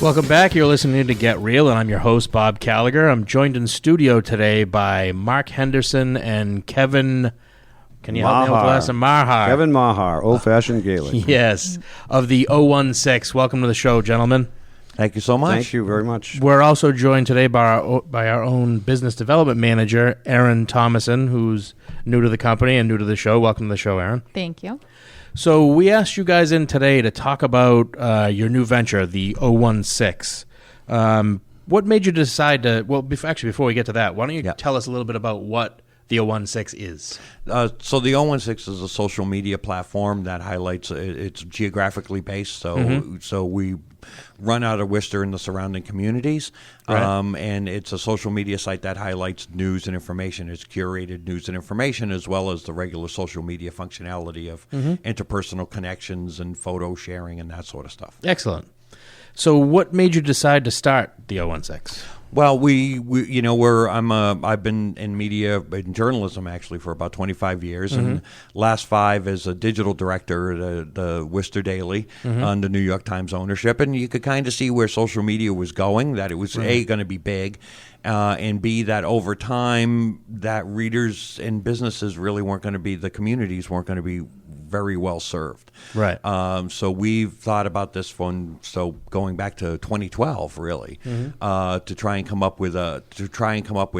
Welcome back. You're listening to Get Real, and I'm your host, Bob Gallagher. I'm joined in studio today by Mark Henderson and Kevin. Can you help me with the last name? Mahar. Kevin Mahar, old-fashioned Gaelic. Yes, of the 016. Welcome to the show, gentlemen. Thank you so much. Thank you very much. We're also joined today by our own business development manager, Erin Thomason, who's new to the company and new to the show. Welcome to the show, Erin. Thank you. So we asked you guys in today to talk about your new venture, the 016. What made you decide to, well, before we get to that, why don't you tell us a little bit about what the 016 is? So the 016 is a social media platform that highlights, it's geographically based, so we run out of Worcester and the surrounding communities, right. And it's a social media site that highlights news and information. It's curated news and information as well as the regular social media functionality of interpersonal connections and photo sharing and that sort of stuff. Excellent. So what made you decide to start the 016? Well, I've been in media, in journalism actually, for about 25 years, and last 5 as a digital director at the Worcester Daily under New York Times ownership, and you could kind of see where social media was going, that it was A, going to be big, and B, that over time, that readers and businesses really weren't going to be, the communities weren't going to be very well served. Right. So we've thought about this going back to 2012, really, to try and come up with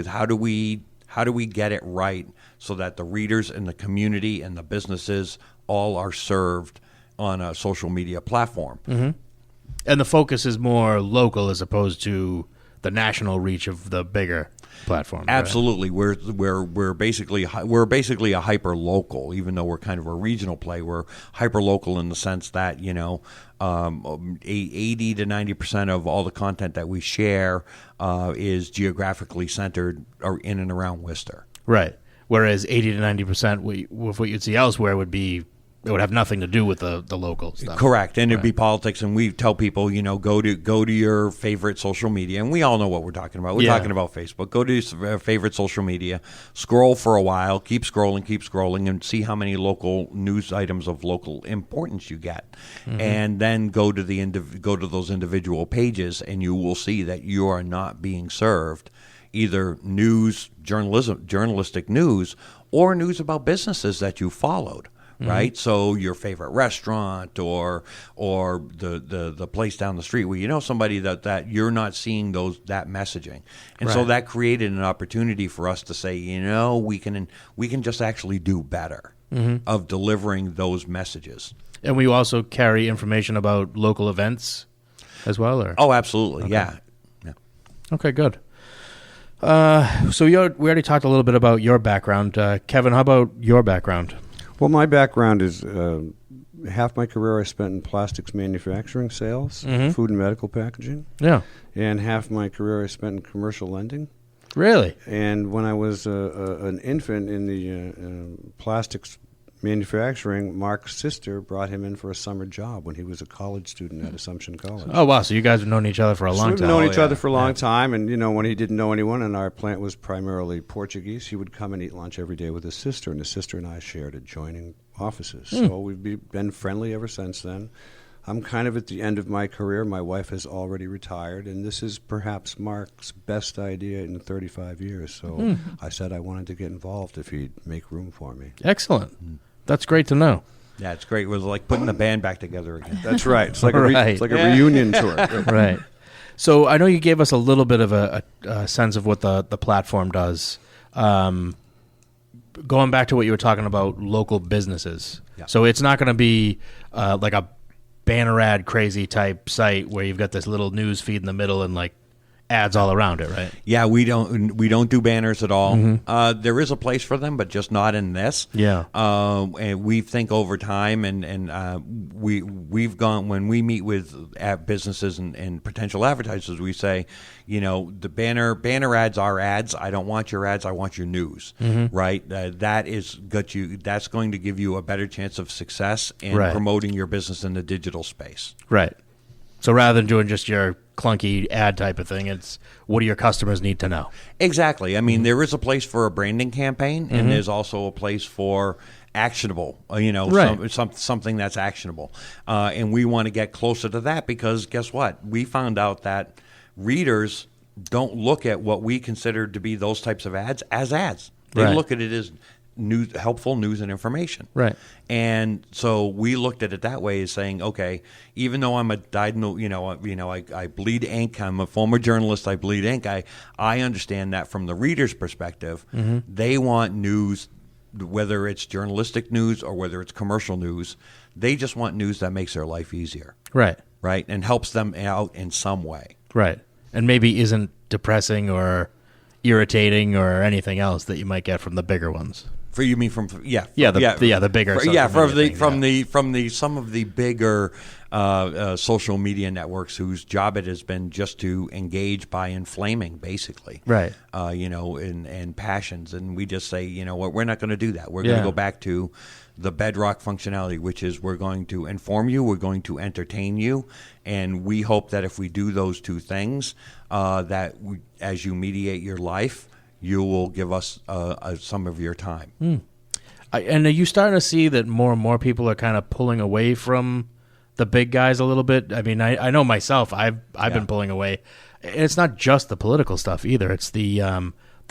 how do we get it right so that the readers and the community and the businesses all are served on a social media platform. And the focus is more local as opposed to the national reach of the bigger platform. Absolutely, right? we're basically a hyper local, even though we're kind of a regional play. We're hyper local in the sense that 80 to 90% of all the content that we share is geographically centered or in and around Worcester. Right. Whereas 80 to 90% with what you'd see elsewhere it would have nothing to do with the local stuff. Correct, and it'd be politics. And we tell people, go to your favorite social media, and we all know what we're talking about. We're talking about Facebook. Go to your favorite social media, scroll for a while, keep scrolling, and see how many local news items of local importance you get, and then go to those individual pages, and you will see that you are not being served either journalistic news, or news about businesses that you followed. Right, so your favorite restaurant or the place down the street where you know somebody that you're not seeing that messaging, and so that created an opportunity for us to say, we can just actually do better of delivering those messages. And we also carry information about local events as well, or absolutely, okay. Yeah. Okay, good. So we already talked a little bit about your background, Kevin. How about your background? Well, my background is half my career I spent in plastics manufacturing sales, food and medical packaging. Yeah. And half my career I spent in commercial lending. Really? And when I was an infant in the plastics manufacturing, Mark's sister brought him in for a summer job when he was a college student at Assumption College. Oh, wow. So you guys have known each other for a long time. We've known each other for a long time. And, when he didn't know anyone and our plant was primarily Portuguese, he would come and eat lunch every day with his sister. And his sister and I shared adjoining offices. So we've been friendly ever since then. I'm kind of at the end of my career. My wife has already retired. And this is perhaps Mark's best idea in 35 years. So I said I wanted to get involved if he'd make room for me. Excellent. That's great to know. Yeah, it's great. It was like putting the band back together again. That's right. It's like a reunion tour. Right. So I know you gave us a little bit of a sense of what the platform does. Going back to what you were talking about, local businesses. Yeah. So it's not going to be like a banner ad crazy type site where you've got this little news feed in the middle and like ads all around it, right? Yeah, we don't do banners at all. There is a place for them, but just not in this. Yeah. And we think over time, and we've gone when we meet with businesses and potential advertisers, we say, the banner ads are ads. I don't want your ads. I want your news. Right. That's going to give you a better chance of success in promoting your business in the digital space. Right. So rather than doing just your clunky ad type of thing, it's what do your customers need to know? Exactly. I mean, there is a place for a branding campaign, and there's also a place for actionable, Right. something that's actionable. And we want to get closer to that because guess what? We found out that readers don't look at what we consider to be those types of ads as ads. They Right. look at it as helpful news and information. Right. And so we looked at it that way as saying, okay, even though I'm a I bleed ink. I'm a former journalist. I bleed ink. I understand that from the reader's perspective, they want news, whether it's journalistic news or whether it's commercial news. They just want news that makes their life easier. Right. Right. And helps them out in some way. Right. And maybe isn't depressing or irritating or anything else that you might get from the bigger ones. For you mean from the bigger from some of the bigger social media networks whose job it has been just to engage by inflaming, basically, right? And passions, and we just say, you know what, we're not going to do that. We're going to go back to the bedrock functionality, which is we're going to inform you, we're going to entertain you, and we hope that if we do those two things, as you mediate your life, you will give us some of your time. And are you starting to see that more and more people are kind of pulling away from the big guys a little bit? I mean, I know myself, I've been pulling away. And it's not just the political stuff either. It's the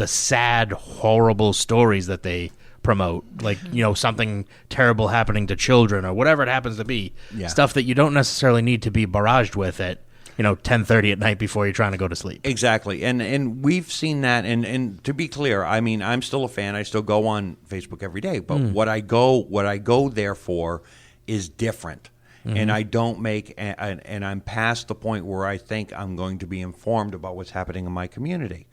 sad, horrible stories that they promote, like, something terrible happening to children or whatever it happens to be. Yeah. Stuff that you don't necessarily need to be barraged with at 10:30 at night before you're trying to go to sleep. Exactly. And we've seen that. And to be clear, I mean, I'm still a fan. I still go on Facebook every day. But what I go there for is different. And I don't make, and I'm past the point where I think I'm going to be informed about what's happening in my community.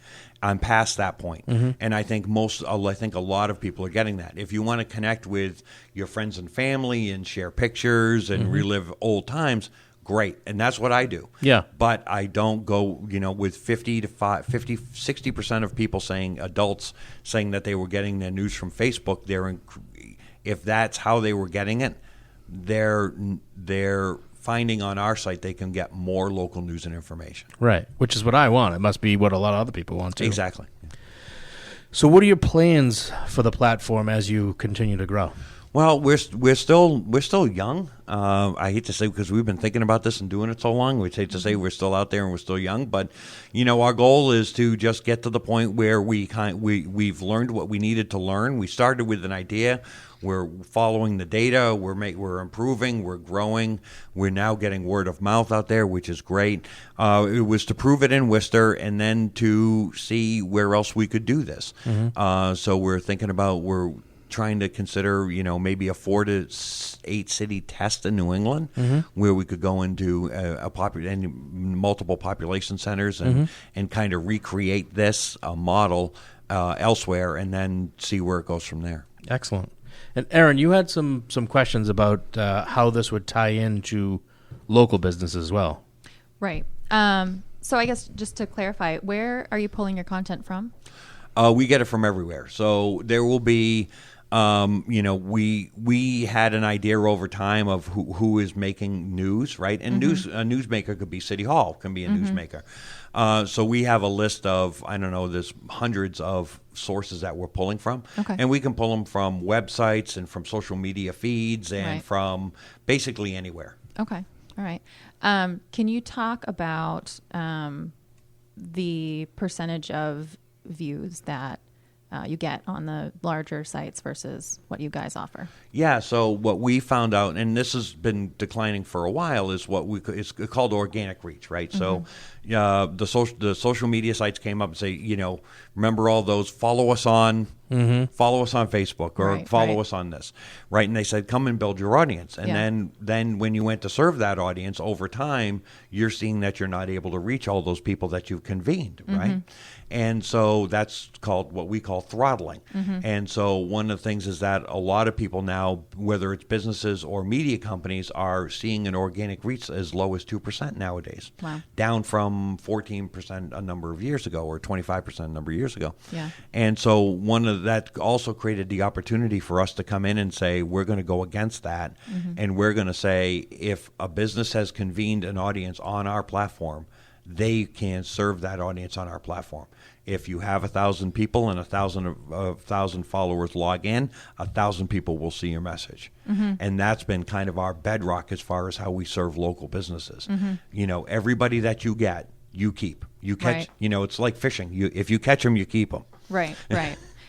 I'm past that point. And I think a lot of people are getting that. If you want to connect with your friends and family and share pictures and relive old times, great. And that's what I do. Yeah. But I don't go, with 60% of people adults saying that they were getting their news from Facebook. If that's how they were getting it, they're finding on our site they can get more local news and information. Right. Which is what I want. It must be what a lot of other people want too. Exactly. So what are your plans for the platform as you continue to grow? Well, we're still young. I hate to say, because we've been thinking about this and doing it so long. We'd hate to say we're still out there and we're still young, but our goal is to just get to the point where we've learned what we needed to learn. We started with an idea. We're following the data. We're improving. We're growing. We're now getting word of mouth out there, which is great. It was to prove it in Worcester and then to see where else we could do this. So we're thinking about trying to consider, maybe a 4 to 8 city test in New England, where we could go into multiple population centers and kind of recreate this model elsewhere, and then see where it goes from there. Excellent. And Aaron, you had some questions about how this would tie into local business as well. Right. So I guess just to clarify, where are you pulling your content from? We get it from everywhere. So there will be. We had an idea over time of who is making news, right? And a newsmaker could be City Hall, can be a newsmaker. So we have a list of, there's hundreds of sources that we're pulling from. Okay. And we can pull them from websites and from social media feeds and from basically anywhere. Okay. All right. Can you talk about the percentage of views that you get on the larger sites versus what you guys offer? Yeah, so what we found out, and this has been declining for a while, is it's called organic reach, right? So the social media sites came up and say, remember all those, follow us on Facebook or follow us on this, right? And they said, come and build your audience. And then when you went to serve that audience over time, you're seeing that you're not able to reach all those people that you've convened, right? And so that's called what we call throttling. And so one of the things is that a lot of people now, whether it's businesses or media companies, are seeing an organic reach as low as 2% nowadays. Wow. Down from 14% a number of years ago, or 25% a number of years ago. Yeah. And so that also created the opportunity for us to come in and say, we're going to go against that. And we're going to say, if a business has convened an audience on our platform, they can serve that audience on our platform. If you have 1,000 people and 1,000 followers log in, 1,000 people will see your message. And that's been kind of our bedrock as far as how we serve local businesses. Everybody that you get, you keep. You catch, Right. It's like fishing. If you catch them, you keep them. Right.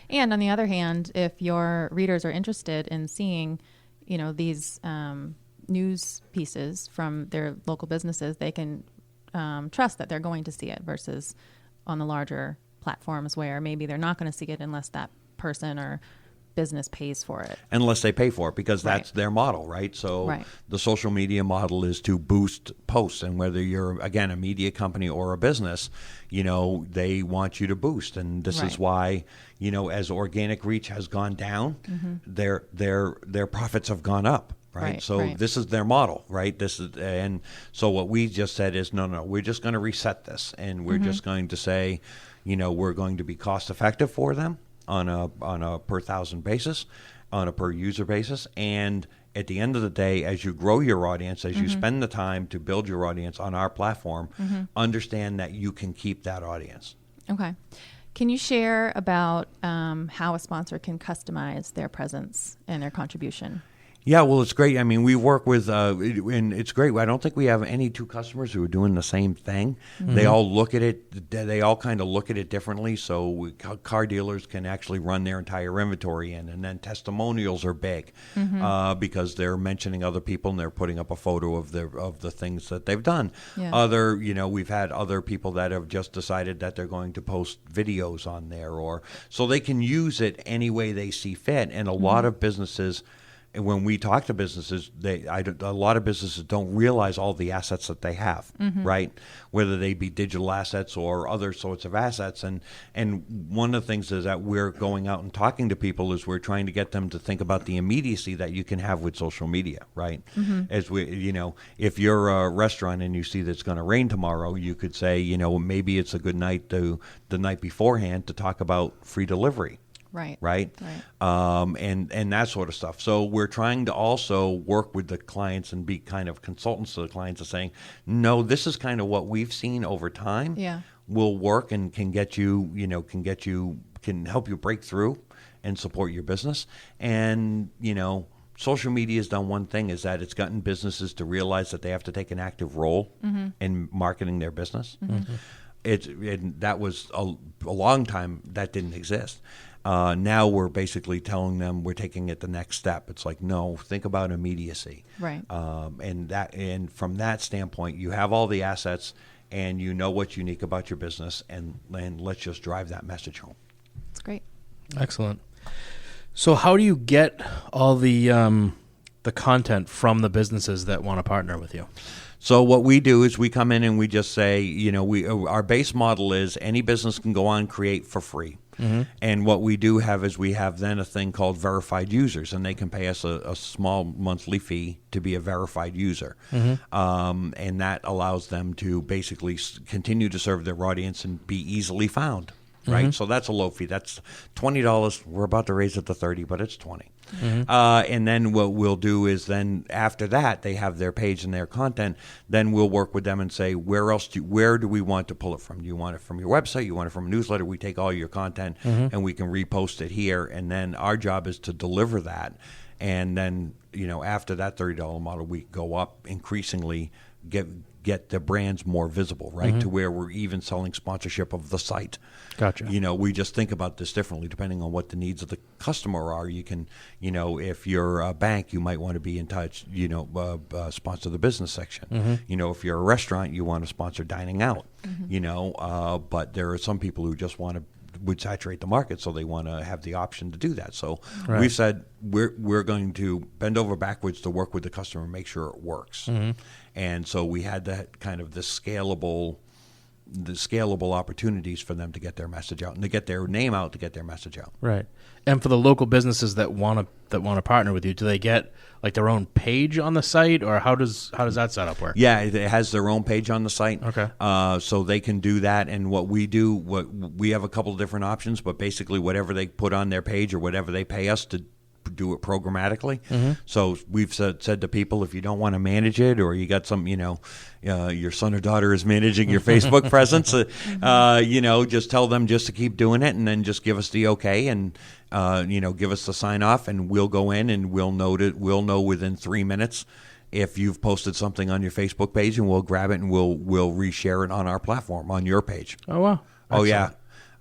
And on the other hand, if your readers are interested in seeing, these news pieces from their local businesses, they can trust that they're going to see it versus on the larger platforms where maybe they're not going to see it unless that person or business pays for it. Unless they pay for it, because that's Right. their model, right? So Right. the social media model is to boost posts, and whether you're, again, a media company or a business, they want you to boost. And this is Right. why, as organic reach has gone down, their profits have gone up. Right. So right. this is their model, right? And so what we just said is, no, we're just going to reset this, and we're just going to say, we're going to be cost effective for them on a per thousand basis, on a per user basis, and at the end of the day, as you grow your audience, as you spend the time to build your audience on our platform, understand that you can keep that audience. Okay. Can you share about how a sponsor can customize their presence and their contribution? Yeah, well, it's great. I mean, we work with, and it's great. I don't think we have any two customers who are doing the same thing. They all look at it. They all kind of look at it differently. So car dealers can actually run their entire inventory in, and then testimonials are big because they're mentioning other people and they're putting up a photo of the things that they've done. Yeah. We've had other people that have just decided that they're going to post videos on there, or so they can use it any way they see fit. And a lot of businesses. And when we talk to businesses, a lot of businesses don't realize all the assets that they have, right? Whether they be digital assets or other sorts of assets. And one of the things is that we're going out and talking to people is we're trying to get them to think about the immediacy that you can have with social media, right? As if you're a restaurant and you see that it's going to rain tomorrow, you could say, maybe it's a good night the night beforehand to talk about free delivery. Right. And that sort of stuff. So we're trying to also work with the clients and be kind of consultants to the clients of saying, no, this is kind of what we've seen over time. Yeah. Will work and can help you break through and support your business. And, social media has done one thing, is that it's gotten businesses to realize that they have to take an active role in marketing their business. That was a long time that didn't exist. Now we're basically telling them we're taking it the next step. It's like, no, think about immediacy. Right. And from that standpoint, you have all the assets and you know what's unique about your business, and let's just drive that message home. That's great. Excellent. So how do you get all the content from the businesses that want to partner with you? So what we do is we come in and we just say, our base model is any business can go on, create for free. And what we do have is we have then a thing called verified users, and they can pay us a small monthly fee to be a verified user. And that allows them to basically continue to serve their audience and be easily found. Right, so that's a low fee. That's $20. We're about to raise it to $30, but it's $20. And then what we'll do is then after that they have their page and their content. Then we'll work with them and say, where do we want to pull it from? Do you want it from your website? You want it from a newsletter? We take all your content and we can repost it here. And then our job is to deliver that. And then after that $30 model, we go up increasingly, get the brands more visible, right? To where we're even selling sponsorship of the site. Gotcha. We just think about this differently depending on what the needs of the customer are. You can, if you're a bank, you might want to be in touch, sponsor the business section. If you're a restaurant, you want to sponsor dining out, but there are some people who just would saturate the market, so they want to have the option to do that. So we said we're going to bend over backwards to work with the customer and make sure it works. And so we had that kind of the scalable opportunities for them to get their message out and to get their name out, to get their message out. Right. And for the local businesses that want to partner with you, do they get like their own page on the site, or how does that setup work? Yeah, it has their own page on the site. Okay. So they can do that. And what we do, we have a couple of different options, but basically whatever they put on their page or whatever they pay us to do it programmatically. So we've said to people, if you don't want to manage it, or you got some, your son or daughter is managing your Facebook presence, just tell them just to keep doing it, and then just give us the okay, and give us the sign off, and we'll go in and we'll know within 3 minutes if you've posted something on your Facebook page, and we'll grab it and we'll reshare it on our platform, on your page. Oh, wow. Oh, yeah.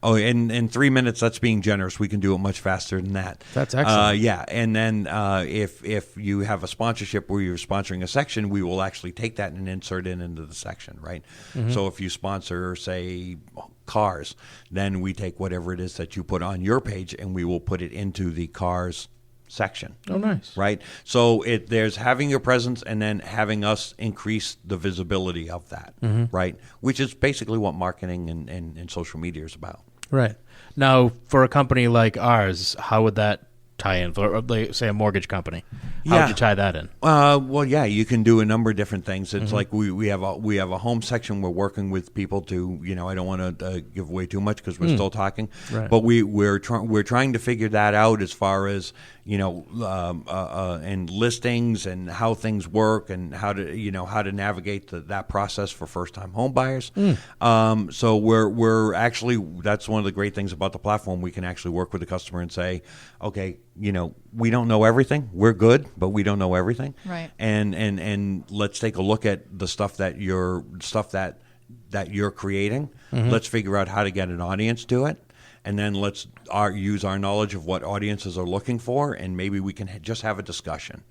Oh, in 3 minutes, that's being generous. We can do it much faster than that. That's excellent. Yeah, and then if you have a sponsorship where you're sponsoring a section, we will actually take that and insert it into the section, right? So if you sponsor, say, cars, then we take whatever it is that you put on your page and we will put it into the cars section. Oh, nice. Right? So there's having your presence and then having us increase the visibility of that, right? Which is basically what marketing and social media is about. Right. Now, for a company like ours, how would that tie in? For, like, say, a mortgage company, how would you tie that in? Well, yeah, you can do a number of different things. It's like we have a home section. We're working with people to, I don't want to give away too much because we're still talking, Right. but we're trying to figure that out as far as and listings and how things work and how to navigate that process for first time home buyers. So we're actually, that's one of the great things about the platform. We can actually work with the customer and say, okay, we don't know everything. We're good, but we don't know everything. Right. And let's take a look at the stuff that you're creating. Let's figure out how to get an audience to it. And then let's use our knowledge of what audiences are looking for, and maybe we can just have a discussion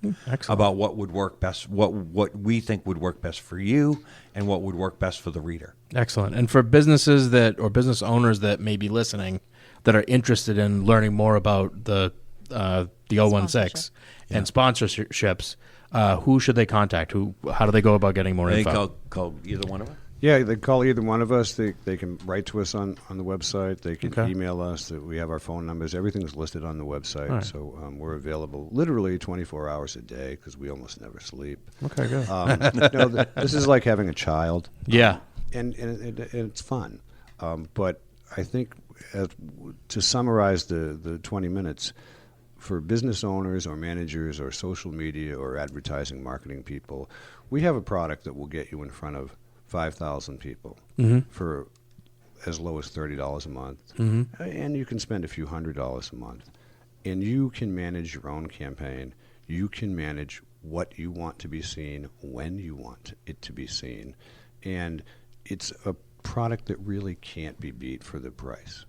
about what would work best, what we think would work best for you, and what would work best for the reader. Excellent. And for businesses or business owners that may be listening that are interested in learning more about the 016 and sponsorships, who should they contact? How do they go about getting more info? They call either one of us. Yeah, they call either one of us. They can write to us on the website. They can email us. We have our phone numbers. Everything's listed on the website. Right. So we're available literally 24 hours a day because we almost never sleep. Okay, good. This is like having a child. Yeah. And it's fun. But I think to summarize the 20 minutes, for business owners or managers or social media or advertising marketing people, we have a product that will get you in front of 5,000 people for as low as $30 a month. And you can spend a few $100s a month. And you can manage your own campaign. You can manage what you want to be seen, when you want it to be seen. And it's a product that really can't be beat for the price.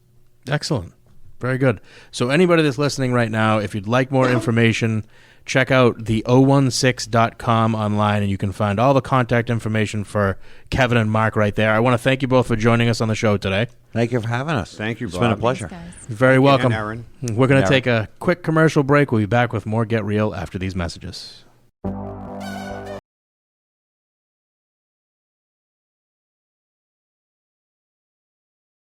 Excellent. Very good. So anybody that's listening right now, if you'd like more information, check out the016.com online, and you can find all the contact information for Kevin and Mark right there. I want to thank you both for joining us on the show today. Thank you for having us. Thank you, Bob. It's been a pleasure. Thanks, guys. You're very welcome. And Aaron. We're going to take a quick commercial break. We'll be back with more Get Real after these messages.